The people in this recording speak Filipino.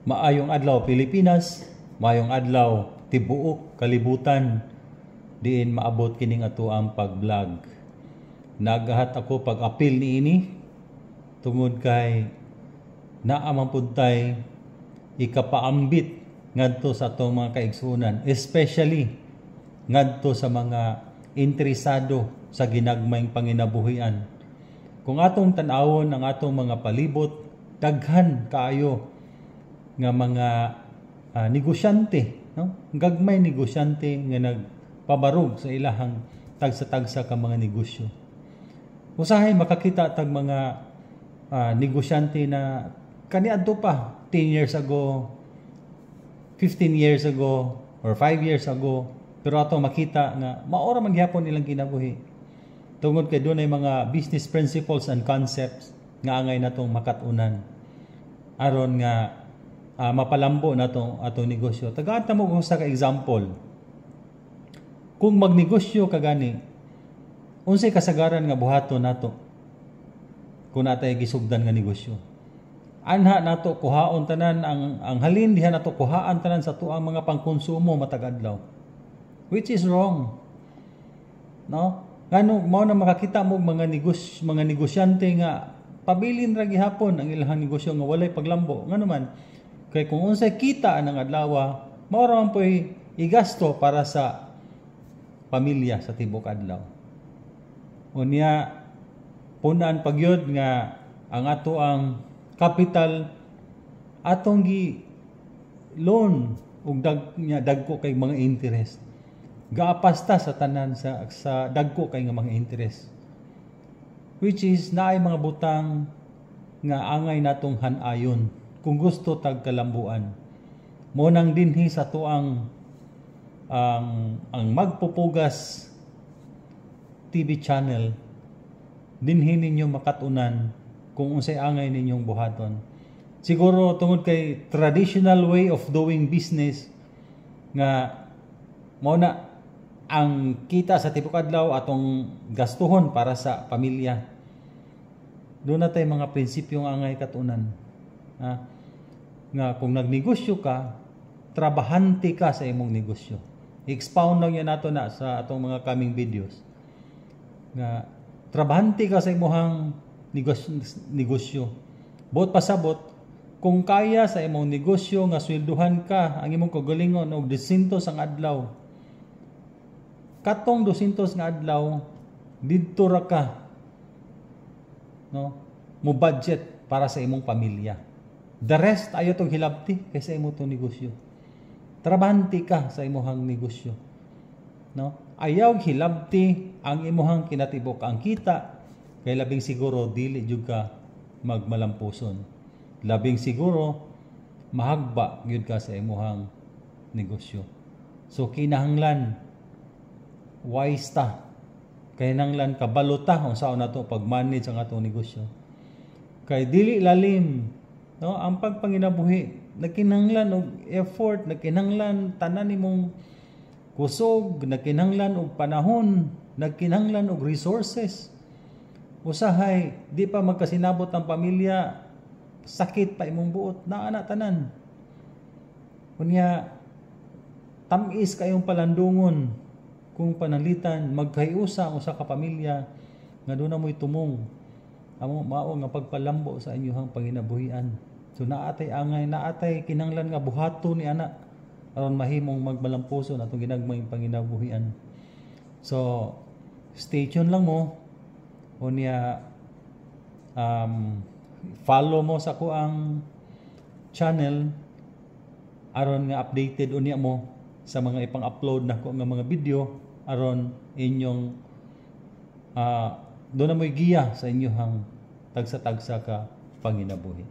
Maayong adlaw Pilipinas, maayong adlaw tibuok kalibutan, diin maabot kining ato ang pag-vlog. Nagahat ako pag-apil niini tungod kay naamang puntay ikapaambit ngadto sa atong mga kaigsunan, especially ngadto sa mga interesado sa ginagmayng panginabuhian. Kung atong tan-awon ang atong mga palibot, daghan kaayo nga mga negosyante, no? Gagmay negosyante nga nagpabarog sa ilahang tagsa-tagsa ka mga negosyo. Usahay makakita tag mga negosyante na kaniadto pa 10 years ago, 15 years ago, or 5 years ago, pero ato makita nga maora man gyapon nilang kinabuhi. Tungod kay dunay mga business principles and concepts nga angay natong makatunan aron nga mapalambo na atong negosyo. Tagata mo kung sa ka-example. Kung magnegosyo ka gani, unsay kasagaran nga buhaton nato kung natay gisugdan nga negosyo. Anha nato kuhaon tanan ang halin diha nato kuhaan tanan sa tuang mga pangkonsumo matag adlaw. Which is wrong. No? Ngano mao na makakita mo mga negosyante nga pabilin ra gihapon ang ilang negosyo nga walay paglambo. Ngano man kay kung unsay kita ng adlaw, mao ra man po'y igasto para sa pamilya sa tibok adlaw. Unya punan pagyod nga ang ato ang capital atong gi loan ug dagko kay mga interest. Gaapasta sa tanan sa dagko kay nga mga interest. Which is naay mga butang nga angay natong han-ayon kung gusto tag kalambuan. Mo nang dinhi sa tuang ang magpupugas TV channel, dinhi ninyo makatunan kung unsay angay ninyong buhaton. Siguro tungod kay traditional way of doing business nga mao na ang kita sa tibok adlaw atong gastuhon para sa pamilya. Doon na tayo mga prinsipyo nga angay katunan. Nga kung nagnegosyo ka, trabahante ka sa imong negosyo. I-expound lang yan nato na sa atong mga coming videos. Nga trabahante ka sa imong negosyo. Buot pasabot, kung kaya sa imong negosyo nga swelduhan ka ang imong kagalingon og 200 ang adlaw. Katong 200 nga adlaw, didto ra ka, no? Mo budget para sa imong pamilya. The rest ayo tong hilabti kaysa imo tong negosyo. Trabahante ka sa imong negosyo. No? Ayaw hilabti ang imong kinatibok ang kita kay labing siguro dili jud ka magmalampuson. Labing siguro mahagba gyud ka sa imong negosyo. So kinahanglan wise ta. Kinahanglan kabalo ta unsa nato pag-manage ang atong negosyo. Kay dili lalim, no, ang pagpanginabuhi nagkinahanglan og effort, nagkinahanglan tanan nimong kusog, nagkinahanglan og panahon, nagkinahanglan og resources. Usahay di pa magkasinabot ang pamilya, sakit pa imong buot, naa na tanan. Kunya tamis kayong palandungon kung panalitan magkayusa ang usa ka pamilya nga doon na mo'y tumong amo mao nga pagpalambo sa inyong panginabuhian. So naatay angay, naatay kinahanglan nga buhaton ni ana aron mahimong magmalampuson atong ginagmayng panginabuhian. So stay tuned lang mo unya follow mo sa ko ang channel aron nga updated unya mo sa mga ipang-upload na ko nga mga video aron inyong doon na mo'y giya sa inyong tagsa-tagsa ka panginabuhi.